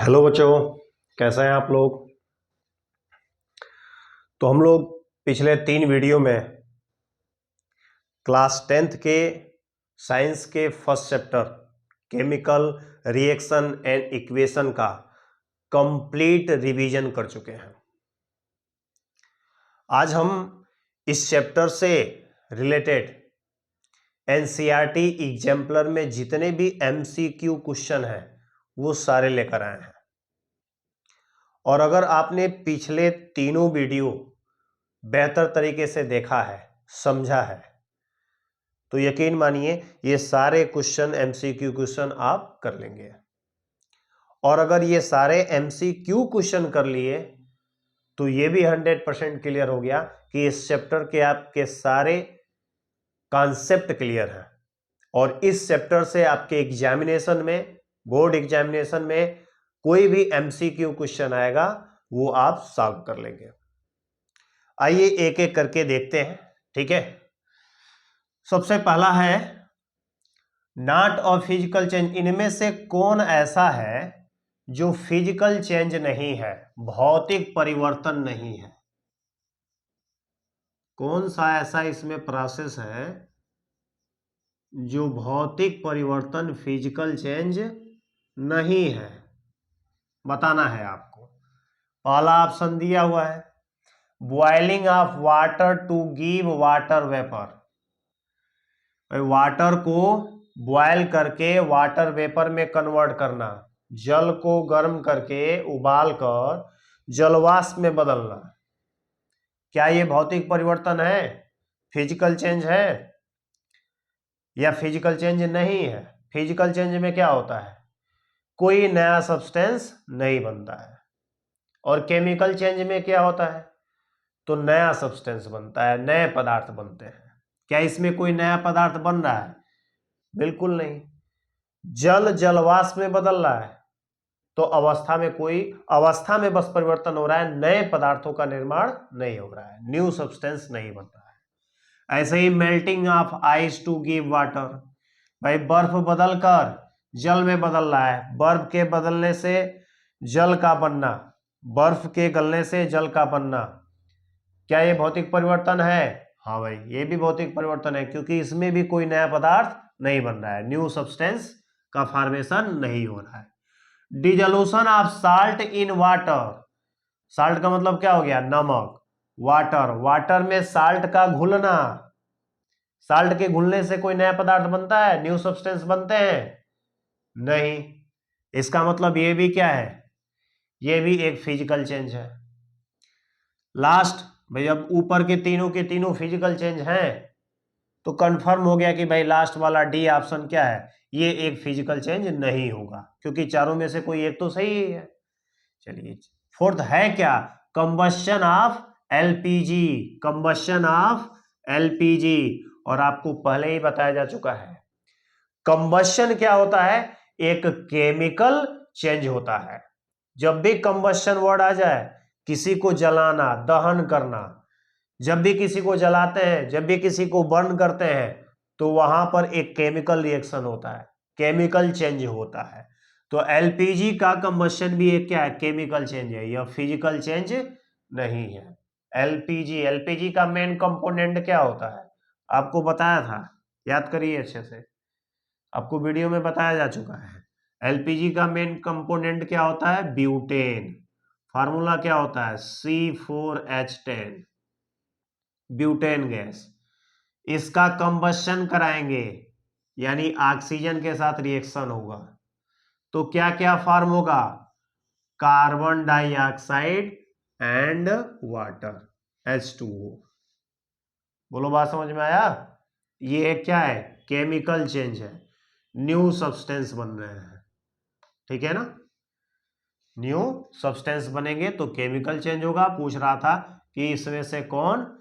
Hello बच्चों, कैसे हैं आप लोग। तो हम लोग पिछले 3 वीडियो में क्लास 10th के साइंस के first chapter chemical reaction and equation का कंप्लीट रिवीजन कर चुके हैं। आज हम इस चैप्टर से रिलेटेड एनसीईआरटी एग्जाम्पलर में जितने भी एमसीक्यू क्वेश्चन हैं वो सारे लेकर आए हैं। और अगर आपने पिछले तीनों वीडियो बेहतर तरीके से देखा है, समझा है, तो यकीन मानिए ये सारे क्वेश्चन एमसीक्यू क्वेश्चन आप कर लेंगे। और अगर ये सारे एमसीक्यू क्वेश्चन कर लिए तो ये भी 100% क्लियर हो गया कि इस चैप्टर के आपके सारे कॉन्सेप्ट क्लियर हैं और इस चैप्टर से आपके एग्जामिनेशन में, बोर्ड एग्जामिनेशन में कोई भी एमसीक्यू क्वेश्चन आएगा वो आप सॉल्व कर लेंगे। आइए एक एक करके देखते हैं, ठीक है। सबसे पहला है नॉट ऑफ फिजिकल चेंज। इनमें से कौन ऐसा है जो फिजिकल चेंज नहीं है, भौतिक परिवर्तन नहीं है? कौन सा ऐसा इसमें प्रोसेस है जो भौतिक परिवर्तन, फिजिकल चेंज नहीं है? बताना है आपको। पहला ऑप्शन दिया हुआ है boiling of water to give water vapour. Water को बॉयल करके वाटर वेपर में कन्वर्ट करना, जल को गर्म करके उबाल कर जलवाष्प में बदलना, क्या ये भौतिक परिवर्तन है, फिजिकल चेंज है या फिजिकल चेंज नहीं है? फिजिकल चेंज में क्या होता है, कोई नया सब्सटेंस नहीं बनता है। और केमिकल चेंज में क्या होता है, तो नया सब्सटेंस बनता है, नए पदार्थ बनते हैं। क्या इसमें कोई नया पदार्थ बन रहा है? बिल्कुल नहीं। जल जलवाष्प में बदल रहा है तो अवस्था में बस परिवर्तन हो रहा है, नए पदार्थों का निर्माण नहीं हो रहा है, न्यू सब्सटेंस नहीं बन रहा है। ऐसे ही melting of ice to give water, भाई बर्फ बदलकर जल में बदल रहा है, बर्फ के बदलने से जल का बनना, बर्फ के गलने से जल का बनना, क्या ये भौतिक परिवर्तन है? हाँ भाई, ये भी भौतिक परिवर्तन है क्योंकि इसमें भी कोई नया पदार्थ नहीं बन रहा है, न्यू सब्सटेंस का फॉर्मेशन नहीं हो रहा है। Dissolution of salt in water, salt का मतलब क्या हो गया, नमक। वाटर में साल्ट का घुलना, साल्ट के घुलने से कोई नया पदार्थ बनता है, न्यू सब्सटेंस बनते हैं? नहीं। इसका मतलब ये भी क्या है, ये भी एक फिजिकल चेंज है। लास्ट भाई, अब ऊपर के तीनों फिजिकल चेंज हैं तो कंफर्म हो गया कि भाई लास्ट वाला डी ऑप्शन क्या है, ये एक फिजिकल चेंज नहीं होगा क्योंकि चारों में से कोई एक तो सही ही है। चलिए फोर्थ है क्या, combustion of LPG. Combustion of LPG, और आपको पहले ही बताया जा चुका है कंबशन क्या होता है, एक केमिकल चेंज होता है। जब भी कंबशन वर्ड आ जाए, किसी को जलाना, दहन करना, जब भी किसी को जलाते हैं, जब भी किसी को बर्न करते हैं तो वहां पर एक केमिकल रिएक्शन होता है, केमिकल चेंज होता है। तो एलपीजी का कंबशन भी एक क्या है, केमिकल चेंज है, यह फिजिकल चेंज नहीं है। एलपीजी का मेन कंपोनेंट क्या होता है, आपको बताया था, याद करिए अच्छे से, आपको वीडियो में बताया जा चुका है। एलपीजी का मेन कंपोनेंट क्या होता है, ब्यूटेन। फार्मूला क्या होता है, C4H10, ब्यूटेन गैस। इसका कंबशन कराएंगे यानी ऑक्सीजन के साथ रिएक्शन होगा तो क्या क्या फॉर्म होगा, carbon dioxide and water, H2O। बोलो, बात समझ में आया? ये क्या है, केमिकल चेंज है, न्यू सब्सटेंस बन रहे हैं, ठीक है ना। न्यू सब्सटेंस बनेंगे तो केमिकल चेंज होगा। पूछ रहा था कि इसमें से कौन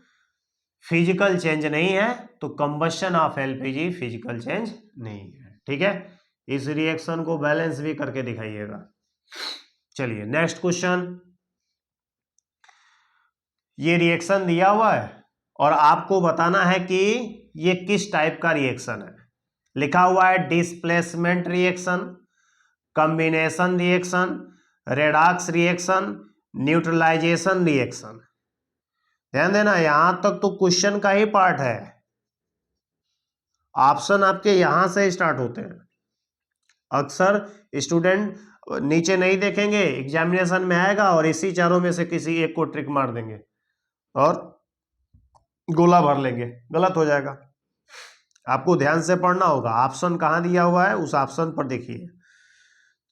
फिजिकल चेंज नहीं है, तो combustion of LPG physical change नहीं है, ठीक है। इस रिएक्शन को बैलेंस भी करके दिखाइएगा। चलिए नेक्स्ट क्वेश्चन, ये रिएक्शन दिया हुआ है और आपको बताना है कि ये किस टाइप का रिएक्शन है। लिखा हुआ है displacement reaction, combination reaction, redox reaction, neutralisation reaction. ध्यान देना, यहां तक तो क्वेश्चन का ही पार्ट है, ऑप्शन आपके यहां से स्टार्ट होते हैं। अक्सर स्टूडेंट नीचे नहीं देखेंगे, एग्जामिनेशन में आएगा और इसी चारों में से किसी एक को ट्रिक मार देंगे और गोला भर लेंगे, गलत हो जाएगा। आपको ध्यान से पढ़ना होगा, ऑप्शन कहां दिया हुआ है उस ऑप्शन पर देखिए।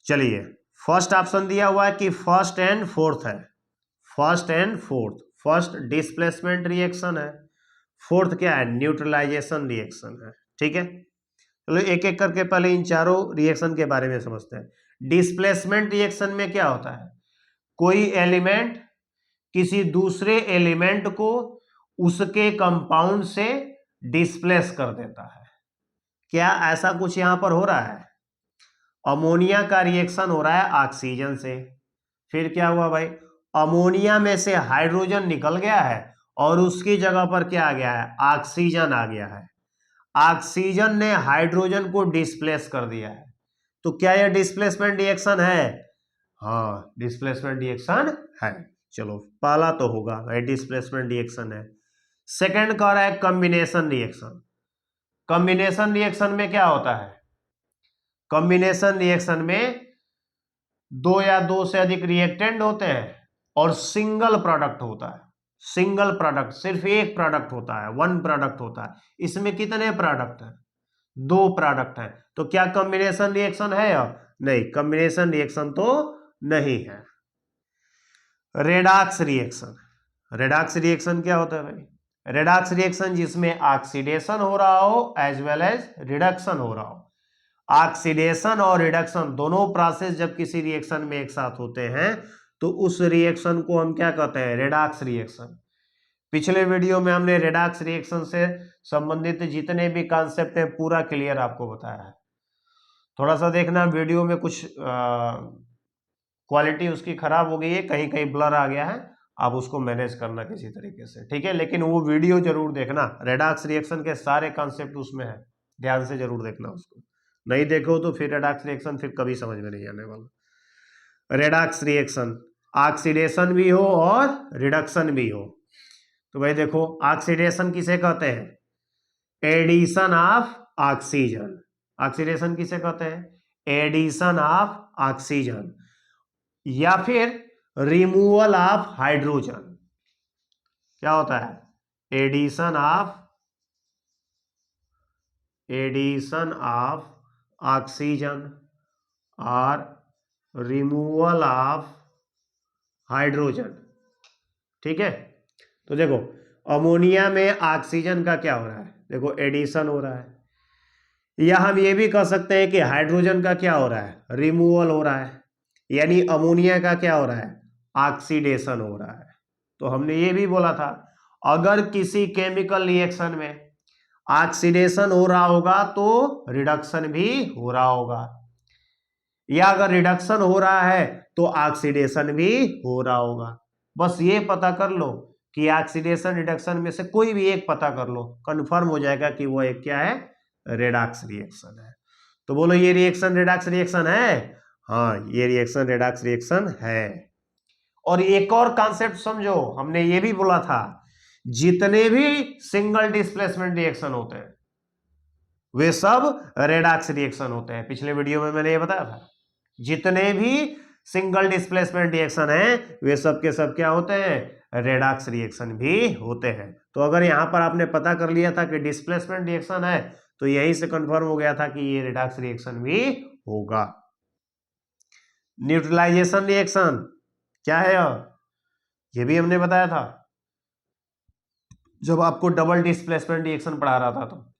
चलिए, फर्स्ट ऑप्शन दिया हुआ है कि फर्स्ट एंड फोर्थ है, first and fourth. First displacement reaction है, फोर्थ क्या है, न्यूट्रलाइजेशन रिएक्शन है। ठीक है, चलो एक एक करके पहले इन चारों रिएक्शन के बारे में समझते हैं। डिस्प्लेसमेंट रिएक्शन में क्या होता है, कोई एलिमेंट किसी दूसरे एलिमेंट को उसके कंपाउंड से डिस्प्लेस कर देता है। क्या ऐसा कुछ यहां पर हो रहा है? अमोनिया का रिएक्शन हो रहा है ऑक्सीजन से, फिर क्या हुआ भाई, अमोनिया में से हाइड्रोजन निकल गया है और उसकी जगह पर क्या आ गया है, ऑक्सीजन आ गया है। ऑक्सीजन ने हाइड्रोजन को डिस्प्लेस कर दिया है, तो क्या यह डिस्प्लेसमेंट रिएक्शन है? हाँ, डिस्प्लेसमेंट रिएक्शन है। चलो, पहला तो होगा भाई डिस्प्लेसमेंट रिएक्शन है। सेकंड कह रहा है कॉम्बिनेशन रिएक्शन। कॉम्बिनेशन रिएक्शन में क्या होता है, कॉम्बिनेशन रिएक्शन में दो या दो से अधिक रिएक्टेंट होते हैं और सिंगल प्रोडक्ट होता है। सिंगल प्रोडक्ट, सिर्फ एक प्रोडक्ट होता है, वन प्रोडक्ट होता है। इसमें कितने प्रोडक्ट हैं? दो प्रोडक्ट हैं। तो क्या कॉम्बिनेशन रिएक्शन है या नहीं? कॉम्बिनेशन रिएक्शन तो नहीं है। रेडॉक्स रिएक्शन, रेडॉक्स रिएक्शन क्या होता है भाई? रेडॉक्स रिएक्शन जिसमें ऑक्सीडेशन हो रहा हो एज वेल एज रिडक्शन हो रहा हो। ऑक्सीडेशन और रिडक्शन दोनों प्रोसेस जब किसी रिएक्शन में एक साथ होते हैं तो उस रिएक्शन को हम क्या कहते हैं, रेडॉक्स रिएक्शन। पिछले वीडियो में हमने रेडॉक्स रिएक्शन से संबंधित जितने भी कॉन्सेप्ट हैं पूरा क्लियर आपको बताया है। थोड़ा सा देखना वीडियो में कुछ क्वालिटी उसकी खराब हो गई है, कहीं कहीं ब्लर आ गया है, आप उसको मैनेज करना किसी तरीके से, ठीक है। लेकिन वो वीडियो जरूर देखना, रेडॉक्स रिएक्शन के सारे कॉन्सेप्ट उसमें है, ध्यान से जरूर देखना उसको। नहीं देखो तो फिर रेडॉक्स रिएक्शन फिर कभी समझ में नहीं आने वाला। रेडॉक्स रिएक्शन ऑक्सीडेशन भी हो और रिडक्शन भी हो। तो भाई देखो, ऑक्सीडेशन किसे कहते हैं? Addition of oxygen. ऑक्सीडेशन किसे कहते हैं? एडिशन ऑफ ऑक्सीजन या फिर रिमूवल ऑफ हाइड्रोजन। क्या होता है? एडिशन ऑफ ऑक्सीजन और रिमूवल ऑफ हाइड्रोजन। ठीक है, तो देखो अमोनिया में ऑक्सीजन का क्या हो रहा है, देखो एडिशन हो रहा है, या हम ये भी कह सकते हैं कि हाइड्रोजन का क्या हो रहा है, रिमूवल हो रहा है। यानी अमोनिया का क्या हो रहा है, ऑक्सीडेशन हो रहा है। तो हमने ये भी बोला था, अगर किसी केमिकल रिएक्शन में ऑक्सीडेशन हो रहा होगा तो रिडक्शन भी हो रहा होगा, या अगर रिडक्शन हो रहा है तो ऑक्सीडेशन भी हो रहा होगा। बस ये पता कर लो कि ऑक्सीडेशन रिडक्शन में से कोई भी एक पता कर लो, कंफर्म हो जाएगा कि वो एक क्या है, रेडॉक्स रिएक्शन है। तो बोलो ये रिएक्शन रेडॉक्स रिएक्शन है? हाँ, ये रिएक्शन रेडॉक्स रिएक्शन है। और एक और कॉन्सेप्ट समझो, हमने ये भी बोला था जितने भी सिंगल डिस्प्लेसमेंट रिएक्शन होते हैं वे सब रेडॉक्स रिएक्शन होते हैं। पिछले वीडियो में मैंने ये बताया था, जितने भी सिंगल डिस्प्लेसमेंट रिएक्शन है वे सब के सब क्या होते हैं, रेडॉक्स रिएक्शन भी होते हैं। तो अगर यहां पर आपने पता कर लिया था कि डिस्प्लेसमेंट रिएक्शन है तो यहीं से कंफर्म हो गया था कि ये रेडॉक्स रिएक्शन भी होगा। न्यूट्रलाइजेशन रिएक्शन क्या है ये भी हमने बताया था जब आपको डबल डिस्प्लेसमेंट रिएक्शन पढ़ा रहा था, तो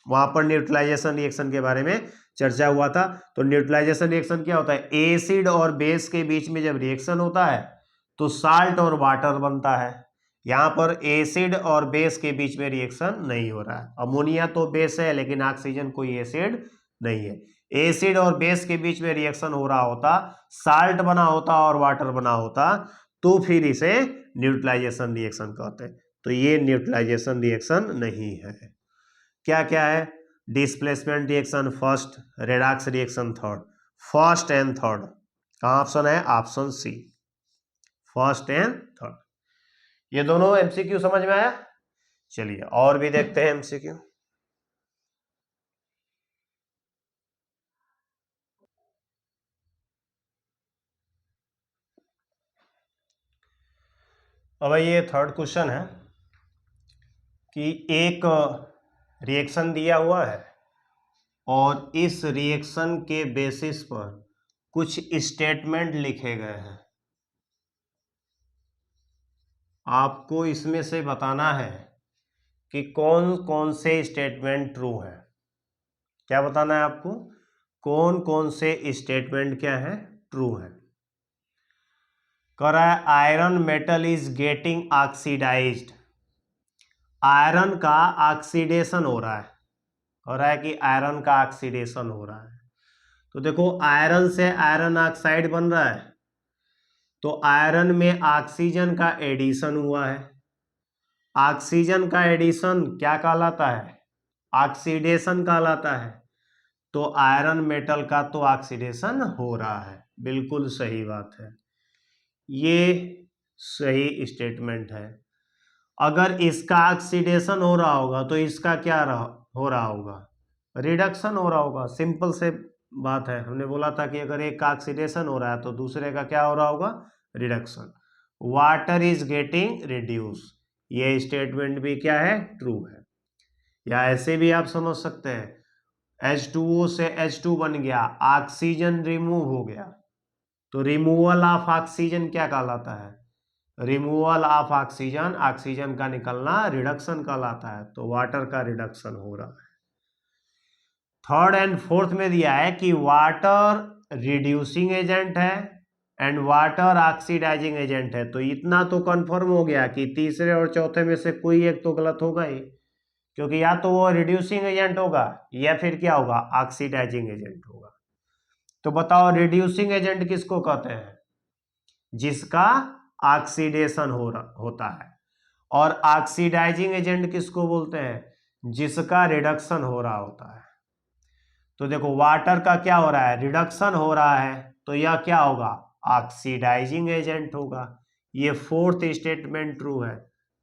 वहां पर न्यूट्रलाइजेशन रिएक्शन के बारे में चर्चा हुआ था। तो न्यूट्रलाइजेशन रिएक्शन क्या होता है, एसिड और बेस के बीच में जब रिएक्शन होता है तो साल्ट और वाटर बनता है। यहां पर एसिड और बेस के बीच में रिएक्शन नहीं हो रहा है। अमोनिया तो बेस है लेकिन ऑक्सीजन कोई एसिड नहीं है। एसिड और बेस के बीच में रिएक्शन हो रहा होता, साल्ट बना होता और वाटर बना होता, तो फिर इसे न्यूट्रलाइजेशन रिएक्शन कहते हैं। तो ये न्यूट्रलाइजेशन रिएक्शन नहीं है। क्या क्या है, displacement reaction first, redox reaction third, first and third. कहाँ ऑप्शन है? Option C, first and third. ये दोनों एमसीक्यू समझ में आया? चलिए और भी देखते हैं एमसीक्यू। अब ये थर्ड क्वेश्चन है कि एक रिएक्शन दिया हुआ है और इस रिएक्शन के बेसिस पर कुछ स्टेटमेंट लिखे गए हैं। आपको इसमें से बताना है कि कौन कौन से स्टेटमेंट ट्रू है। क्या बताना है आपको? कौन कौन से स्टेटमेंट क्या है? ट्रू है। कह रहा है iron metal is getting oxidised. Iron का ऑक्सीडेशन हो रहा है। कह रहा है कि आयरन का ऑक्सीडेशन हो रहा है। तो देखो आयरन से आयरन ऑक्साइड बन रहा है, तो आयरन में ऑक्सीजन का एडिशन हुआ है। ऑक्सीजन का एडिशन क्या कहलाता है? ऑक्सीडेशन कहलाता है। तो आयरन मेटल का तो ऑक्सीडेशन हो रहा है। बिल्कुल सही बात है, ये सही स्टेटमेंट है। अगर इसका ऑक्सीडेशन हो रहा होगा तो इसका क्या हो रहा होगा? रिडक्शन हो रहा होगा। सिंपल से बात है, हमने बोला था कि अगर एक का ऑक्सीडेशन हो रहा है तो दूसरे का क्या हो रहा होगा? Reduction. Water is getting reduce, ये स्टेटमेंट भी क्या है? ट्रू है। या ऐसे भी आप समझ सकते हैं, H2O से H2 बन गया, ऑक्सीजन रिमूव हो गया, तो रिमूवल ऑफ ऑक्सीजन क्या कहलाता है? रिमूवल ऑफ ऑक्सीजन, ऑक्सीजन का निकलना रिडक्शन कहलाता है। तो वाटर का रिडक्शन हो रहा है। थर्ड एंड फोर्थ में दिया है कि वाटर रिड्यूसिंग एजेंट है एंड वाटर ऑक्सीडाइजिंग एजेंट है। तो इतना तो कंफर्म हो गया कि तीसरे और चौथे में से कोई एक तो गलत होगा ही, क्योंकि या तो वो रिड्यूसिंग एजेंट होगा या फिर क्या होगा? ऑक्सीडाइजिंग एजेंट होगा। तो बताओ रिड्यूसिंग एजेंट किसको कहते हैं? जिसका ऑक्सीडेशन होता है। और ऑक्सीडाइजिंग एजेंट किसको बोलते हैं? जिसका रिडक्शन हो रहा होता है। तो देखो वाटर का क्या हो रहा है? रिडक्शन हो रहा है, तो यह क्या होगा? ऑक्सीडाइजिंग एजेंट होगा। ये फोर्थ स्टेटमेंट ट्रू है,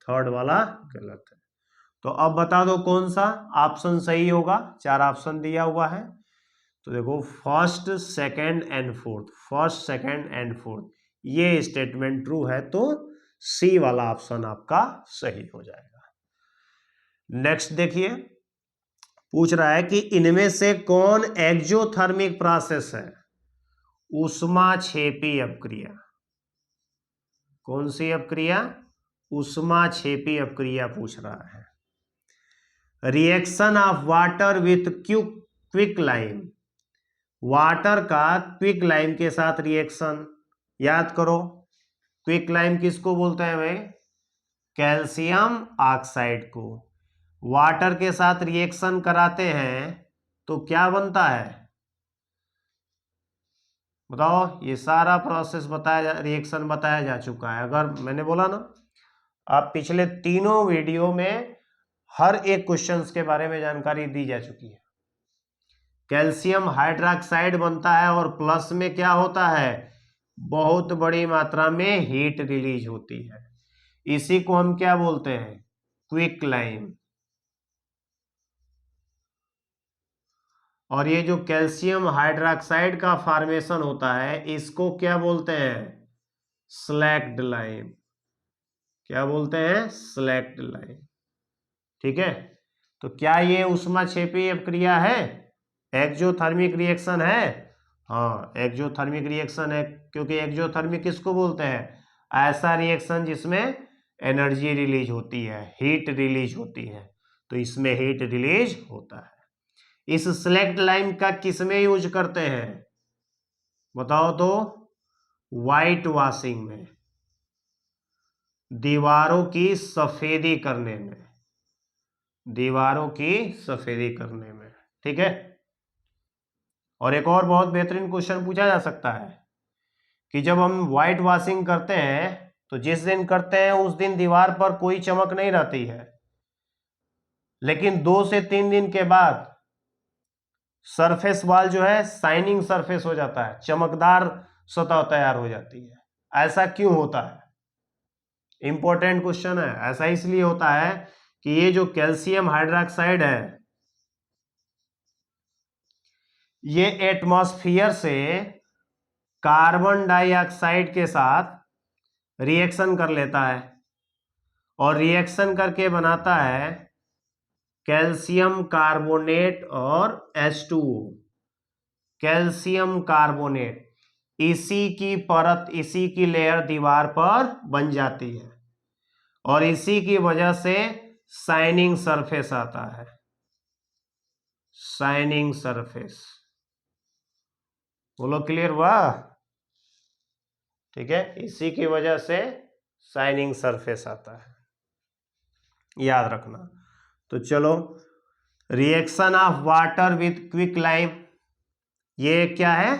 थर्ड वाला गलत है। तो अब बता दो कौन सा ऑप्शन सही होगा। चार ऑप्शन दिया हुआ है, तो देखो first, second and fourth, first second and fourth, ये स्टेटमेंट ट्रू है, तो सी वाला ऑप्शन आपका सही हो जाएगा। नेक्स्ट देखिए, पूछ रहा है कि इनमें से कौन एक्जोथर्मिक प्रोसेस है? ऊष्माक्षेपी अपक्रिया। कौन सी अपक्रिया? ऊष्माक्षेपी अपक्रिया पूछ रहा है। Reaction of water with quick lime, water का क्विक लाइम के साथ रिएक्शन। याद करो, क्विक लाइम किसको बोलते हैं भाई? कैल्शियम ऑक्साइड को। वाटर के साथ रिएक्शन कराते हैं तो क्या बनता है? बताओ, ये सारा प्रोसेस रिएक्शन बताया जा चुका है। अगर मैंने बोला ना, आप पिछले तीनों वीडियो में हर एक क्वेश्चंस के बारे में जानकारी दी जा चुकी है। कैल्शियम हाइड्रोक्साइड बनता है और प्लस में क्या होता है? बहुत बड़ी मात्रा में हीट रिलीज होती है। इसी को हम क्या बोलते हैं? Quick lime. और ये जो कैल्शियम हाइड्रोक्साइड का फॉर्मेशन होता है, इसको क्या बोलते हैं? Slaked lime. क्या बोलते हैं? Slaked lime. ठीक है, तो क्या ये ऊष्माक्षेपी अपक्रिया है? एक्जोथर्मिक रिएक्शन है? हाँ, एक्जोथर्मिक रिएक्शन है, क्योंकि एक्जोथर्मिक किसको बोलते हैं? ऐसा रिएक्शन जिसमें एनर्जी रिलीज होती है, हीट रिलीज होती है, तो इसमें हीट रिलीज होता है। इस सिलेक्ट लाइम का किसमें यूज करते हैं? बताओ तो। व्हाइट वॉशिंग में, दीवारों की सफेदी करने में, दीवारों की सफेदी करने में। ठीक है, और एक और बहुत बेहतरीन क्वेश्चन पूछा जा सकता है कि जब हम व्हाइट वॉशिंग करते हैं तो जिस दिन करते हैं उस दिन दीवार पर कोई चमक नहीं रहती है, लेकिन 2 से 3 दिन के बाद सरफेस वॉल जो है शाइनिंग सरफेस हो जाता है, चमकदार सतह तैयार हो जाती है। ऐसा क्यों होता है? इंपॉर्टेंट क्वेश्चन है। ऐसा इसलिए होता है कि ये जो कैल्शियम हाइड्रोक्साइड है ये एटमॉस्फेयर से कार्बन डाइऑक्साइड के साथ रिएक्शन कर लेता है और रिएक्शन करके बनाता है कैल्शियम कार्बोनेट और H2O। कैल्शियम कार्बोनेट, इसी की परत, इसी की लेयर दीवार पर बन जाती है और इसी की वजह से शाइनिंग सरफेस आता है। शाइनिंग सरफेस, बोलो क्लियर हुआ? ठीक है, इसी की वजह से शाइनिंग सरफेस आता है, याद रखना। तो चलो, reaction of water with quick lime, ये क्या है?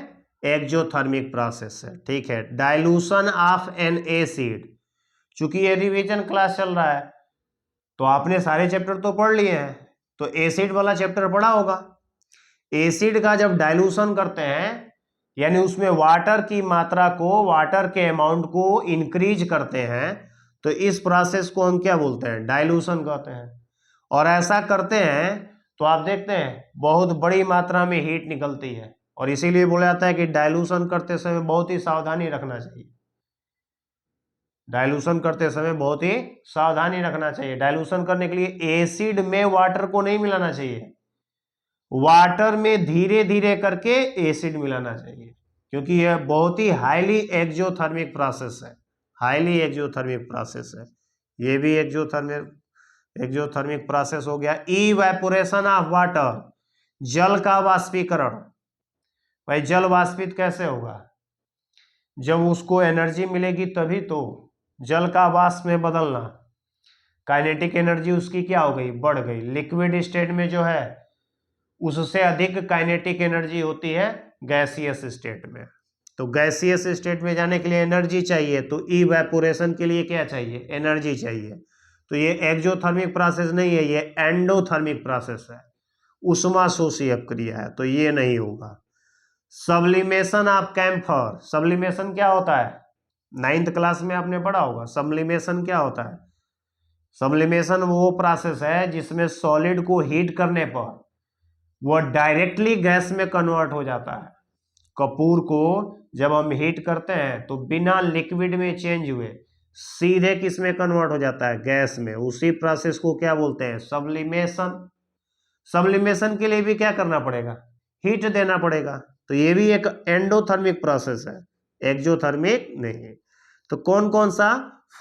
एक्जोथर्मिक प्रोसेस है। ठीक है, डाइल्यूशन ऑफ एन एसिड, चूंकि ये रिवीजन क्लास चल रहा है तो आपने सारे चैप्टर तो पढ़ लिए हैं, तो एसिड वाला चैप्टर पढ़ा होगा। एसिड का जब डाइल्यूशन करते हैं यानी उसमें वाटर की मात्रा को, वाटर के अमाउंट को इंक्रीज करते हैं, तो इस प्रोसेस को हम क्या बोलते हैं? डाइल्यूशन कहते हैं। और ऐसा करते हैं तो आप देखते हैं बहुत बड़ी मात्रा में हीट निकलती है और इसीलिए बोला जाता है कि डाइल्यूशन करते समय बहुत ही सावधानी रखना चाहिए। डाइल्यूशन करते समय बहुत ही सावधानी रखना चाहिए। डाइल्यूशन करने के लिए एसिड में वाटर को नहीं मिलाना चाहिए, वाटर में धीरे धीरे करके एसिड मिलाना चाहिए, क्योंकि यह बहुत ही हाईली एक्जोथर्मिक प्रोसेस है। हाईली एक्जोथर्मिक प्रोसेस है, ये भी एक्जोथर्मिक प्रोसेस हो गया। इवेपोरेशन ऑफ वाटर, जल का वाष्पीकरण। भाई जल वाष्पित कैसे होगा? जब उसको एनर्जी मिलेगी तभी तो। जल का वाष्प में बदलना, काइनेटिक एनर्जी उसकी क्या हो गई? बढ़ गई। लिक्विड स्टेट में जो है उससे अधिक काइनेटिक एनर्जी होती है गैसियस स्टेट में। तो गैसियस स्टेट में जाने के लिए एनर्जी चाहिए, तो इवेपोरेशन के लिए क्या चाहिए? एनर्जी चाहिए। तो ये एक्जोथर्मिक प्रोसेस नहीं है, ये एंडोथर्मिक प्रोसेस है, उष्माशोषी अपक्रिया है, तो ये नहीं होगा। सब्लिमेशन ऑफ कैम्फर, सब्लिमेशन क्या होता है? 9th क्लास में आपने पढ़ा होगा। सब्लिमेशन क्या होता है? सब्लिमेशन वो प्रोसेस है जिसमें सॉलिड को हीट करने पर वो डायरेक्टली गैस में कन्वर्ट हो जाता है। कपूर को जब हम हीट करते हैं तो बिना लिक्विड में चेंज हुए सीधे किस में कन्वर्ट हो जाता है? गैस में। उसी प्रोसेस को क्या बोलते हैं? सब्लिमेशन। सब्लिमेशन के लिए भी क्या करना पड़ेगा? हीट देना पड़ेगा। तो ये भी एक एंडोथर्मिक प्रोसेस है, एक्जोथर्मिक नहीं है। तो कौन कौन सा?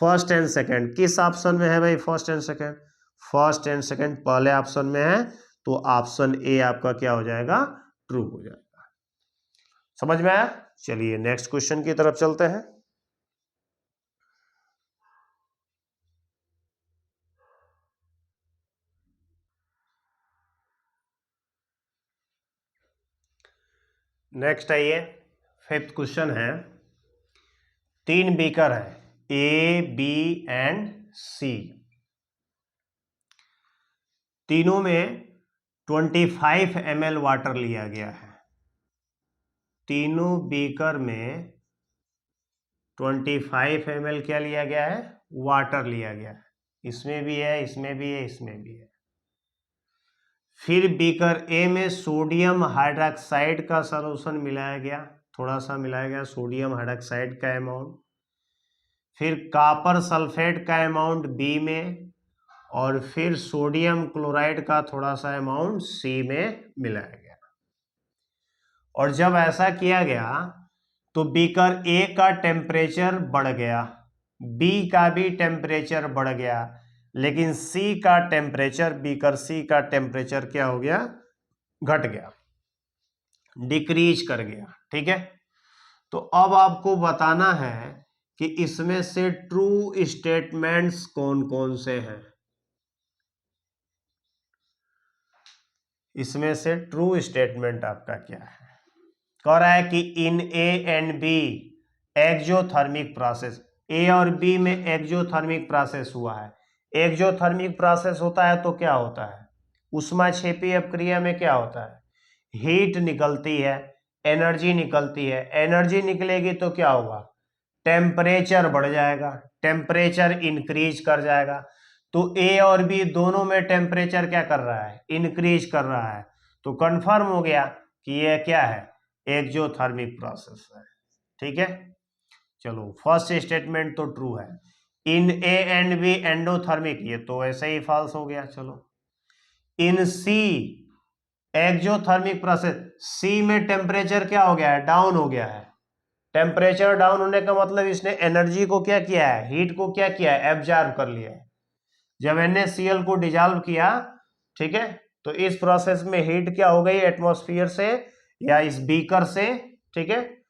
First and second. किस ऑप्शन में है भाई first and second? First and second पहले ऑप्शन में है, तो ऑप्शन ए आपका क्या हो जाएगा? ट्रू हो जाएगा। समझ में आया? चलिए नेक्स्ट क्वेश्चन की तरफ चलते हैं। नेक्स्ट आइए, 5th क्वेश्चन है। 3 बीकर है, ए बी एंड सी, तीनों में 25 ml वाटर लिया गया है। तीनों बीकर में 25 ml क्या लिया गया है? वाटर लिया गया है। इसमें भी है, इसमें भी है, इसमें भी है। फिर बीकर ए में सोडियम हाइड्रोक्साइड का सॉल्यूशन मिलाया गया, थोड़ा सा मिलाया गया सोडियम हाइड्रोक्साइड का अमाउंट। फिर कॉपर सल्फेट का अमाउंट बी में, और फिर सोडियम क्लोराइड का थोड़ा सा अमाउंट सी में मिलाया गया। और जब ऐसा किया गया तो बीकर ए का टेम्परेचर बढ़ गया, बी का भी टेम्परेचर बढ़ गया, लेकिन सी का टेम्परेचर, बीकर सी का टेम्परेचर क्या हो गया? घट गया, डिक्रीज कर गया। ठीक है, तो अब आपको बताना है कि इसमें से ट्रू स्टेटमेंट्स कौन कौन से हैं। इसमें से ट्रू स्टेटमेंट आपका क्या है? कह रहा है कि in A and B exothermic process, A और बी में एक्जोथर्मिक प्रोसेस हुआ है। एक्जोथर्मिक प्रोसेस होता है तो क्या होता है? उष्माक्षेपी अपक्रिया में क्या होता है? हीट निकलती है, एनर्जी निकलती है। एनर्जी निकलेगी तो क्या होगा, टेम्परेचर बढ़ जाएगा, टेम्परेचर इंक्रीज कर जाएगा। तो ए और बी दोनों में टेम्परेचर क्या कर रहा है, इंक्रीज कर रहा है। तो कंफर्म हो गया कि ये क्या है, एक्सोथर्मिक प्रोसेस है। ठीक है, चलो फर्स्ट स्टेटमेंट तो ट्रू है। इन ए एंड बी एंडोथर्मिक, ये तो ऐसे ही फॉल्स हो गया। चलो इन सी एक्सोथर्मिक प्रोसेस, सी में टेम्परेचर क्या हो गया है, डाउन हो गया है। टेम्परेचर डाउन होने का मतलब इसने एनर्जी को क्या किया है, हीट को क्या किया है, एब्जॉर्ब कर लिया है। जब NaCl को डिजॉल्व किया, ठीक है, तो इस प्रोसेस में हीट क्या हो गई, एटमॉस्फेयर से या इस बीकर से, ठीक है,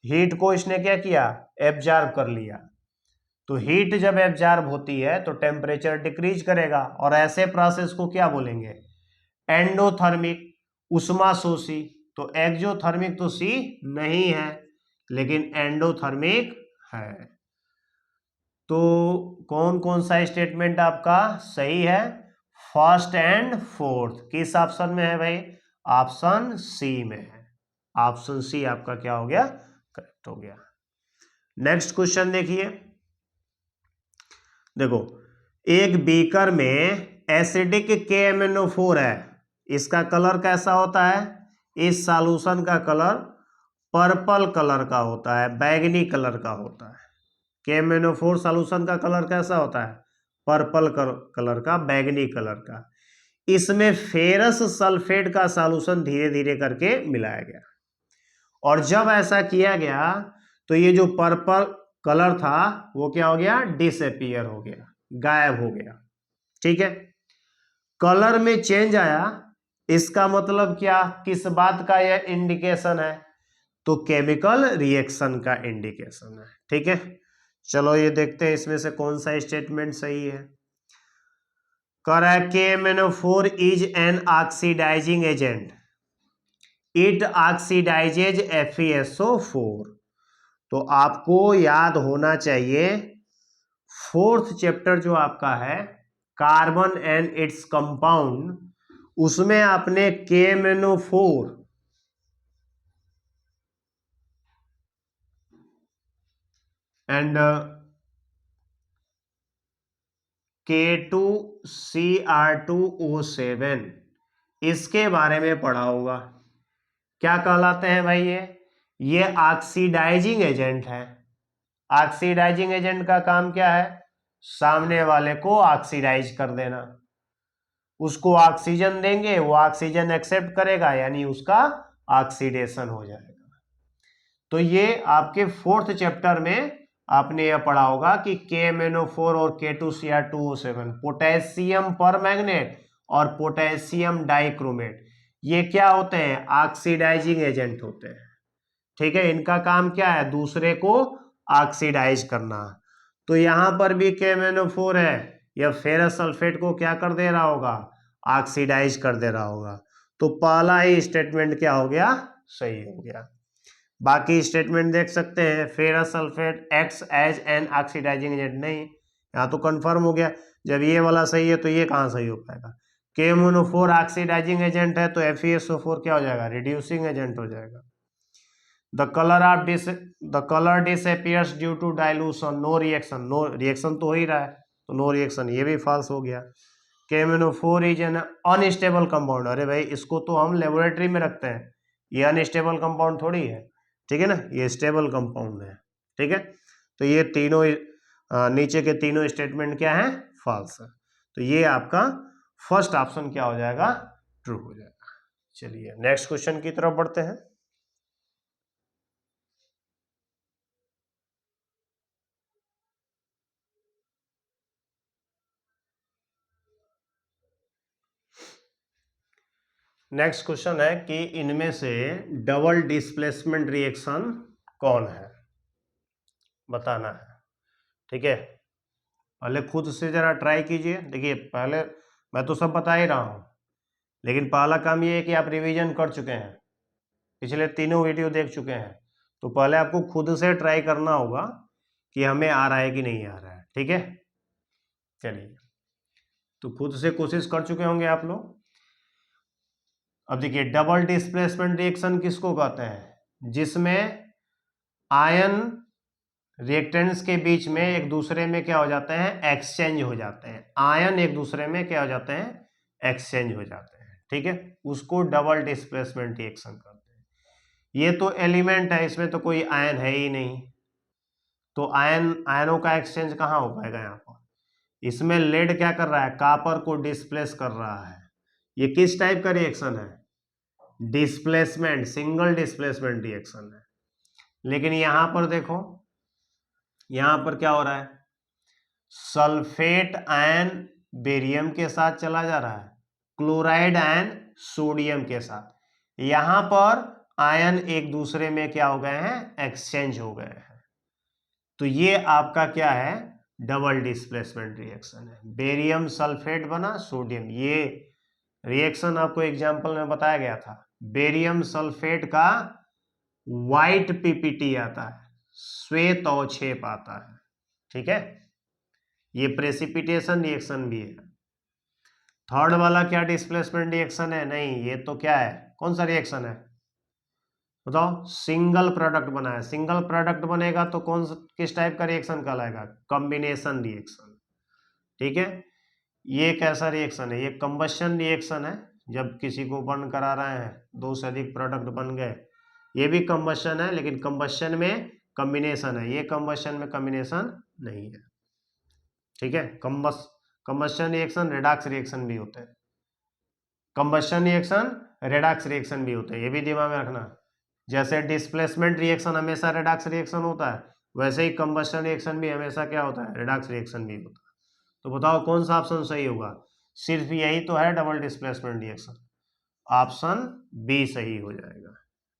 हीट को इसने क्या किया, एब्जॉर्ब कर लिया। तो हीट जब एब्जॉर्ब होती है तो टेम्परेचर डिक्रीज करेगा, और ऐसे प्रोसेस को क्या बोलेंगे, एंडोथर्मिक, उष्माशोषी। तो एक्सोथर्मिक तो सी नहीं है, लेकिन एंडोथर्मिक है। तो कौन कौन सा स्टेटमेंट आपका सही है, फर्स्ट एंड फोर्थ। किस ऑप्शन में है भाई, ऑप्शन सी में है। ऑप्शन सी आपका क्या हो गया, करेक्ट हो गया। नेक्स्ट क्वेश्चन देखिए, देखो एक बीकर में एसिडिक KMnO4 है, इसका कलर कैसा होता है, इस सॉल्यूशन का कलर पर्पल कलर का होता है, बैगनी कलर का होता है। KMnO4 सॉल्यूशन का कलर कैसा होता है, पर्पल कलर का, बैगनी कलर का। इसमें फेरस सल्फेट का सॉल्यूशन धीरे धीरे करके मिलाया गया, और जब ऐसा किया गया तो ये जो पर्पल कलर था वो क्या हो गया, डिसअपीयर हो गया, गायब हो गया। ठीक है, कलर में चेंज आया, इसका मतलब क्या, किस बात का यह इंडिकेशन है, तो केमिकल रिएक्शन का इंडिकेशन है। ठीक है, चलो ये देखते हैं इसमें से कौन सा स्टेटमेंट सही है। KMnO4 is an oxidising agent, it oxidises FeSO4। तो आपको याद होना चाहिए, फोर्थ चैप्टर जो आपका है कार्बन एंड इट्स कंपाउंड, उसमें आपने KMnO4 एंड K2Cr2O7 इसके बारे में पढ़ा होगा। क्या कहलाते हैं भाई, ये ऑक्सीडाइजिंग एजेंट है। ऑक्सीडाइजिंग एजेंट का काम क्या है, सामने वाले को ऑक्सीडाइज कर देना। उसको ऑक्सीजन देंगे, वो ऑक्सीजन एक्सेप्ट करेगा, यानी उसका ऑक्सीडेशन हो जाएगा। तो ये आपके फोर्थ चैप्टर में आपने यह पढ़ा होगा कि KMnO4 और K2Cr2O7 पोटेशियम परमैंगनेट और पोटेशियम डाइक्रोमेट, ये क्या होते हैं, ऑक्सीडाइजिंग एजेंट होते हैं। ठीक है, इनका काम क्या है, दूसरे को ऑक्सीडाइज करना। तो यहां पर भी KMnO4 है, यह फेरस सल्फेट को क्या कर दे रहा होगा, ऑक्सीडाइज कर दे रहा होगा। तो पहला ही स्टेटमेंट क्या हो गया, सही हो गया। बाकी स्टेटमेंट देख सकते हैं, ferrous sulphate acts as an oxidising agent, नहीं, यहाँ तो कंफर्म हो गया। जब ये वाला सही है तो ये कहाँ सही हो पाएगा, KMnO4 ऑक्सीडाइजिंग एजेंट है तो FeSO4 क्या हो जाएगा, रिड्यूसिंग एजेंट हो जाएगा। The colour disappears due to dilution, no reaction, no reaction तो हो ही रहा है, तो नो रिएक्शन, ये भी फॉल्स हो गया। KMnO4 is N unstable compound, अरे भाई इसको तो हम लेबोरेटरी में रखते हैं, ये अनस्टेबल कंपाउंड थोड़ी है। ठीक है ना, ये स्टेबल कंपाउंड है। ठीक है, तो ये तीनों नीचे के तीनों स्टेटमेंट क्या है, फॉल्स है। तो ये आपका फर्स्ट ऑप्शन क्या हो जाएगा, ट्रू हो जाएगा। चलिए नेक्स्ट क्वेश्चन की तरफ बढ़ते हैं। नेक्स्ट क्वेश्चन है कि इनमें से डबल डिस्प्लेसमेंट रिएक्शन कौन है, बताना है। ठीक है, पहले खुद से जरा ट्राई कीजिए। देखिए पहले मैं तो सब बता ही रहा हूं, लेकिन पहला काम ये है कि आप रिवीजन कर चुके हैं, पिछले तीनों वीडियो देख चुके हैं, तो पहले आपको खुद से ट्राई करना होगा कि हमें आ रहा है कि नहीं आ रहा है। ठीक है, चलिए, तो खुद से कोशिश कर चुके होंगे आप लोग। अब देखिए डबल डिस्प्लेसमेंट रिएक्शन किसको कहते हैं, जिसमें आयन रिएक्टेंट्स के बीच में एक दूसरे में क्या हो जाते हैं, एक्सचेंज हो जाते हैं। आयन एक दूसरे में क्या हो जाते हैं, एक्सचेंज हो जाते हैं, ठीक है, उसको डबल डिस्प्लेसमेंट रिएक्शन कहते हैं। ये तो एलिमेंट है, इसमें तो कोई आयन है ही नहीं, तो आयनों का एक्सचेंज कहाँ हो पाएगा यहाँ पर। इसमें लेड क्या कर रहा है, कॉपर को डिस्प्लेस कर रहा है। ये किस टाइप का रिएक्शन है, डिस्प्लेसमेंट, सिंगल डिस्प्लेसमेंट रिएक्शन है। लेकिन यहां पर देखो, यहां पर क्या हो रहा है, सल्फेट आयन बेरियम के साथ चला जा रहा है, क्लोराइड आयन सोडियम के साथ। यहां पर आयन एक दूसरे में क्या हो गए हैं, एक्सचेंज हो गए हैं। तो ये आपका क्या है, डबल डिस्प्लेसमेंट रिएक्शन है। बेरियम सल्फेट बना सोडियम, ये रिएक्शन आपको एग्जाम्पल में बताया गया था। बेरियम सल्फेट का व्हाइट पीपीटी आता है, श्वेत अवक्षेप आता है, ठीक है, ये प्रेसिपिटेशन रिएक्शन भी है। थर्ड वाला क्या डिस्प्लेसमेंट रिएक्शन है, नहीं ये तो क्या है, कौन सा रिएक्शन है बताओ, सिंगल प्रोडक्ट बना है। सिंगल प्रोडक्ट बनेगा तो कौन सा, किस टाइप का रिएक्शन कहलाएगा, कॉम्बिनेशन रिएक्शन, ठीक है। ये कैसा रिएक्शन है, ये कंबशन रिएक्शन है, जब किसी को बर्न करा रहे हैं, दो से अधिक प्रोडक्ट बन गए, ये भी कंबशन है, लेकिन कंबशन में कॉम्बिनेशन है, ये कंबशन में कॉम्बिनेशन नहीं है, ठीक है। कंबशन रिएक्शन रेडॉक्स रिएक्शन भी होते हैं, कंबशन रिएक्शन रेडॉक्स रिएक्शन भी होते हैं, ये भी दिमाग में रखना। जैसे डिस्प्लेसमेंट रिएक्शन हमेशा रेडॉक्स रिएक्शन होता है, वैसे ही कंबशन रिएक्शन भी हमेशा क्या होता है, रेडॉक्स रिएक्शन भी होता है। तो बताओ कौन सा ऑप्शन सही होगा, सिर्फ यही तो है double displacement reaction, option B सही हो जाएगा,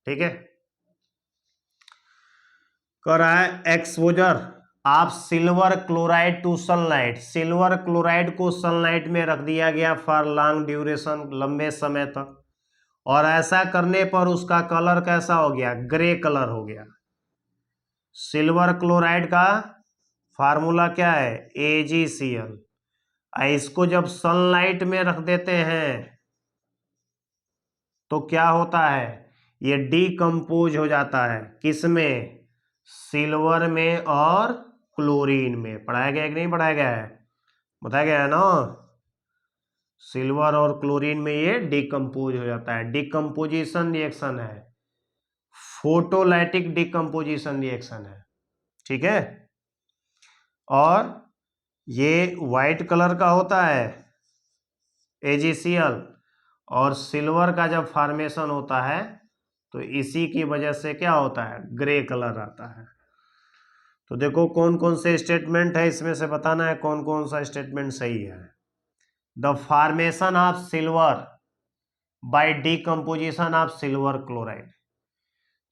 ठीक है। कह रहा है exposure of silver chloride to sunlight, silver chloride को सनलाइट में रख दिया गया फॉर लॉन्ग ड्यूरेशन, लंबे समय तक, और ऐसा करने पर उसका कलर कैसा हो गया, ग्रे कलर हो गया। सिल्वर क्लोराइड का फार्मूला क्या है, AgCl। इसको जब सनलाइट में रख देते हैं तो क्या होता है, ये डीकम्पोज हो जाता है, किसमें, सिल्वर में और क्लोरीन में। पढ़ाया गया है कि नहीं पढ़ाया गया है, बताया गया है ना, सिल्वर और क्लोरीन में ये डीकम्पोज हो जाता है। डीकम्पोजिशन रिएक्शन है, फोटोलाइटिक डीकम्पोजिशन रिएक्शन है, ठीक है। और ये व्हाइट कलर का होता है AgCl, और सिल्वर का जब फॉर्मेशन होता है तो इसी की वजह से क्या होता है, ग्रे कलर आता है। तो देखो कौन कौन से स्टेटमेंट है, इसमें से बताना है कौन कौन सा स्टेटमेंट सही है। The formation of silver by decomposition of silver chloride,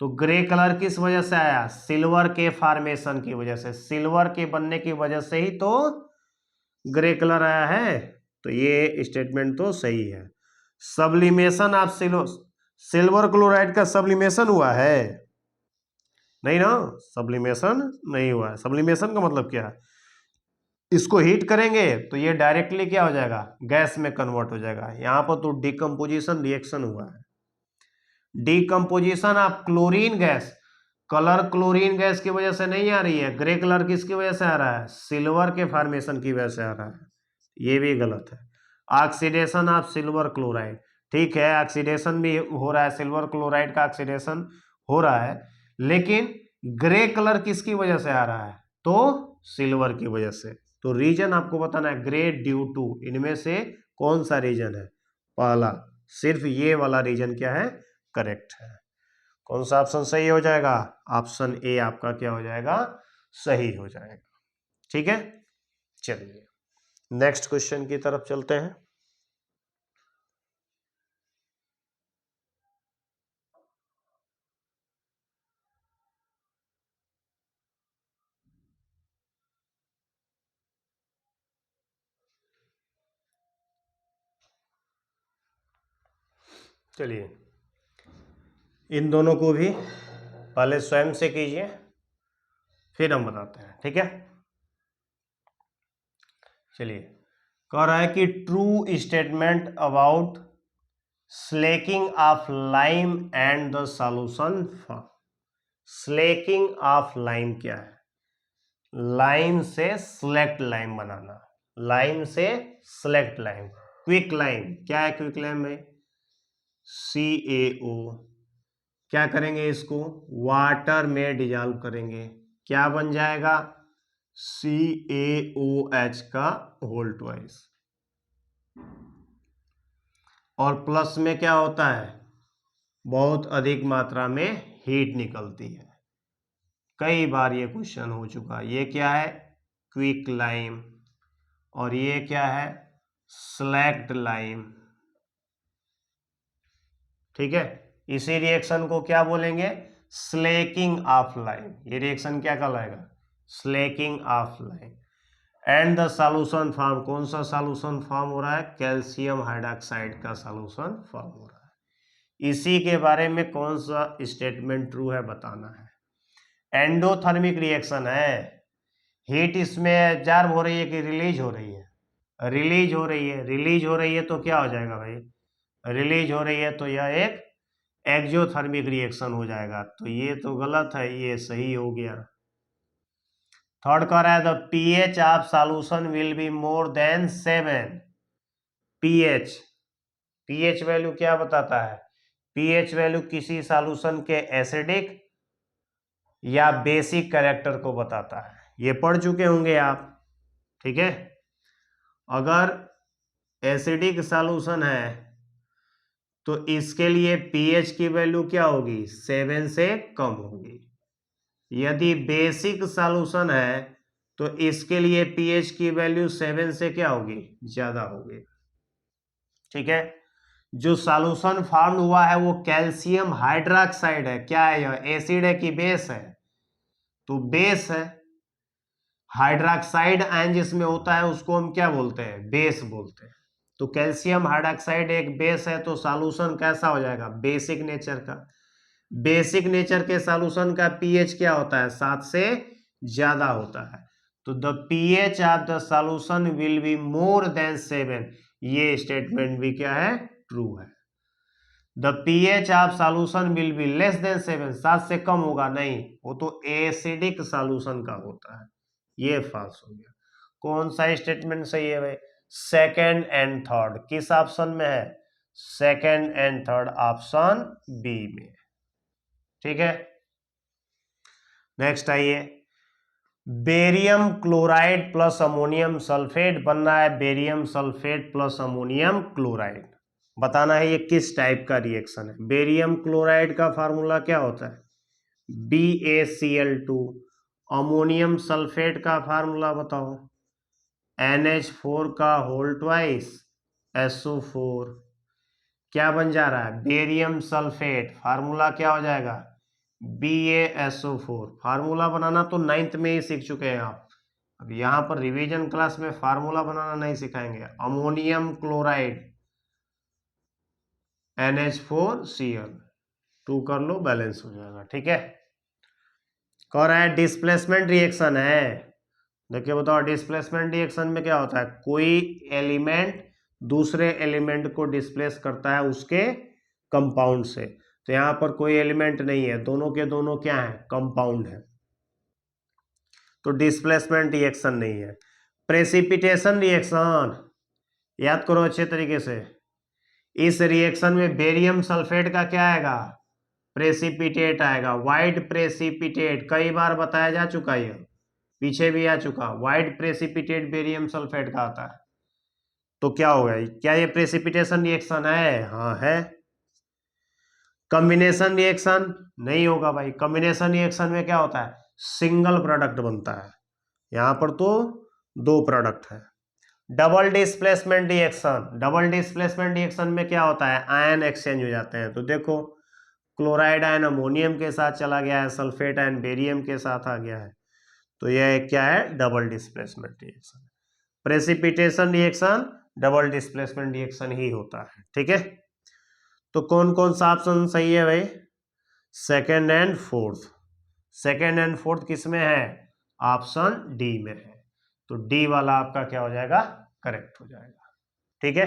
तो ग्रे कलर किस वजह से आया, सिल्वर के फॉर्मेशन की वजह से, सिल्वर के बनने की वजह से ही तो ग्रे कलर आया है, तो ये स्टेटमेंट तो सही है। सब्लिमेशन ऑफ सिल्वर क्लोराइड का सब्लिमेशन हुआ है, नहीं ना, सब्लिमेशन नहीं हुआ है। सब्लिमेशन का मतलब क्या है, इसको हीट करेंगे तो ये डायरेक्टली क्या हो जाएगा, गैस में कन्वर्ट हो जाएगा। यहां पर तो डिकम्पोजिशन रिएक्शन हुआ है। Decomposition of chlorine gas, colour chlorine gas की वजह से नहीं आ रही है, ग्रे कलर किसकी वजह से आ रहा है, सिल्वर के फॉर्मेशन की वजह से आ रहा है, ये भी गलत है। ऑक्सीडेशन ऑफ सिल्वर क्लोराइड, ठीक है, ऑक्सीडेशन भी हो रहा है, सिल्वर क्लोराइड का ऑक्सीडेशन हो रहा है, लेकिन ग्रे कलर किसकी वजह से आ रहा है, तो सिल्वर की वजह से। तो रीजन आपको बताना है, ग्रे ड्यू टू, इनमें से कौन सा रीजन है, पहला, सिर्फ ये वाला रीजन क्या है, करेक्ट है। कौन सा ऑप्शन सही हो जाएगा, ऑप्शन ए आपका क्या हो जाएगा, सही हो जाएगा, ठीक है। चलिए नेक्स्ट क्वेश्चन की तरफ चलते हैं। चलिए इन दोनों को भी पहले स्वयं से कीजिए, फिर हम बताते हैं, ठीक है। चलिए कह रहा है कि true statement about slaking of lime and the solution slaking of lime क्या है? लाइम से सिलेक्ट लाइम बनाना, लाइम से सिलेक्ट लाइम। क्विक लाइम क्या है? क्विक लाइम में CaO, क्या करेंगे इसको? वाटर में डिजॉल्व करेंगे, क्या बन जाएगा? CaOH का होल ट्वाइस। और प्लस में क्या होता है? बहुत अधिक मात्रा में हीट निकलती है। कई बार ये क्वेश्चन हो चुका। ये क्या है? Quick lime. और ये क्या है? Slaked lime. ठीक है, इसी रिएक्शन को क्या बोलेंगे? Slaking of lime. ये रिएक्शन क्या कहलाएगा? Slaking of lime. And the solution form, कौन सा सॉल्यूशन फॉर्म हो रहा है? कैल्शियम हाइड्रोक्साइड का सॉल्यूशन फॉर्म हो रहा है। इसी के बारे में कौन सा स्टेटमेंट ट्रू है बताना है। एंडोथर्मिक रिएक्शन है, हीट इसमें एब्जॉर्ब हो रही है कि रिलीज हो रही है? रिलीज हो रही है। रिलीज हो रही है तो क्या हो जाएगा भाई? रिलीज हो रही है तो यह एक एक्सोथर्मिक रिएक्शन हो जाएगा। तो ये तो गलत है, ये सही हो गया। थर्ड कह रहा है the pH of solution will be more than 7। pH value क्या बताता है? pH वैल्यू किसी सॉल्यूशन के एसिडिक या बेसिक कैरेक्टर को बताता है। ये पढ़ चुके होंगे आप, ठीक है। अगर एसिडिक सॉल्यूशन है तो इसके लिए pH की वैल्यू क्या होगी? 7 से कम होगी। यदि बेसिक सॉल्यूशन है तो इसके लिए pH की वैल्यू 7 से क्या होगी? ज्यादा होगी। ठीक है, जो सॉल्यूशन फॉर्म हुआ है वो कैल्शियम हाइड्रोक्साइड है। क्या है यह? एसिड है कि बेस है? तो बेस है। हाइड्रोक्साइड आयन जिसमें होता है उसको हम क्या बोलते हैं? बेस बोलते हैं। तो कैल्शियम हाइड्रोक्साइड एक बेस है, तो सॉल्यूशन कैसा हो जाएगा? बेसिक नेचर का। बेसिक नेचर के सॉल्यूशन का pH क्या होता है? 7 से ज्यादा होता है। तो the pH of the solution will be more than 7, ये स्टेटमेंट भी क्या है? ट्रू है। The pH of solution will be less than 7, 7 से कम होगा नहीं, वो तो एसिडिक सॉल्यूशन का होता है। ये फॉल्स हो गया। कौन सा स्टेटमेंट सही है भाई? सेकेंड एंड थर्ड किस ऑप्शन में है? Second and third option B में। ठीक है, नेक्स्ट आइए। Barium chloride plus ammonium sulphate बन रहा है। Barium sulphate plus ammonium chloride बताना है ये किस टाइप का रिएक्शन है। बेरियम क्लोराइड का फार्मूला क्या होता है? BaCl2। अमोनियम सल्फेट का फार्मूला बताओ। NH4 का होल ट्वाइस SO4। क्या बन जा रहा है? Barium sulphate. फार्मूला क्या हो जाएगा? BaSO4। फार्मूला बनाना तो 9th में ही सीख चुके हैं आप। अब यहां पर रिवीजन क्लास में फार्मूला बनाना नहीं सिखाएंगे। अमोनियम क्लोराइड NH4Cl, 2 कर लो, बैलेंस हो जाएगा। ठीक है, कह रहा है डिस्प्लेसमेंट रिएक्शन है। देखिए बताओ, डिस्प्लेसमेंट रिएक्शन में क्या होता है? कोई एलिमेंट दूसरे एलिमेंट को डिस्प्लेस करता है उसके कंपाउंड से। तो यहां पर कोई एलिमेंट नहीं है, दोनों के दोनों क्या है? कंपाउंड है, तो डिस्प्लेसमेंट रिएक्शन नहीं है। प्रेसिपिटेशन रिएक्शन याद करो अच्छे तरीके से। इस रिएक्शन में बेरियम सल्फेट का क्या आएगा? प्रेसिपिटेट आएगा, व्हाइट प्रेसिपिटेट। कई बार बताया जा चुका है, पीछे भी आ चुका। व्हाइट प्रेसिपिटेट बेरियम सल्फेट का आता है। तो क्या होगा? क्या ये प्रेसिपिटेशन रिएक्शन है? हाँ है। कॉम्बिनेशन रिएक्शन नहीं होगा भाई। कॉम्बिनेशन रिएक्शन में क्या होता है? सिंगल प्रोडक्ट बनता है, यहां पर तो 2 प्रोडक्ट है। Double displacement reaction, double displacement reaction में क्या होता है? आयन एक्सचेंज हो जाते हैं। तो देखो, क्लोराइड आयन अमोनियम के साथ चला गया है, सल्फेट आयन बेरियम के साथ आ गया है। तो यह क्या है? Double displacement reaction. Precipitation reaction double displacement reaction ही होता है। ठीक है, तो कौन कौन सा ऑप्शन सही है भाई? Second and fourth. Second and fourth किस में है? ऑप्शन डी में है। तो डी वाला आपका क्या हो जाएगा? करेक्ट हो जाएगा। ठीक है,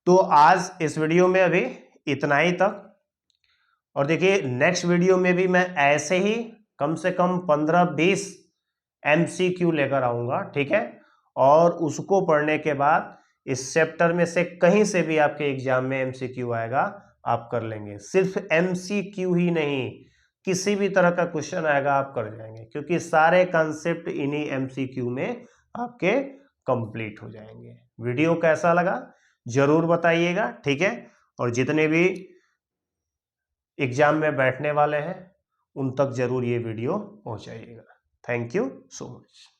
तो आज इस वीडियो में अभी इतना ही तक। और देखिए नेक्स्ट वीडियो में भी मैं ऐसे ही कम से कम 15-20 MCQ लेकर आऊंगा, ठीक है। और उसको पढ़ने के बाद इस चैप्टर में से कहीं से भी आपके एग्जाम में MCQ आएगा, आप कर लेंगे। सिर्फ MCQ ही नहीं, किसी भी तरह का क्वेश्चन आएगा आप कर जाएंगे, क्योंकि सारे कॉन्सेप्ट इन्हीं MCQ में आपके कंप्लीट हो जाएंगे। वीडियो कैसा लगा जरूर बताइएगा, ठीक है। और जितने भी एग्जाम में बैठने वाले हैं उन तक जरूर ये वीडियो पहुंचाइएगा। Thank you so much.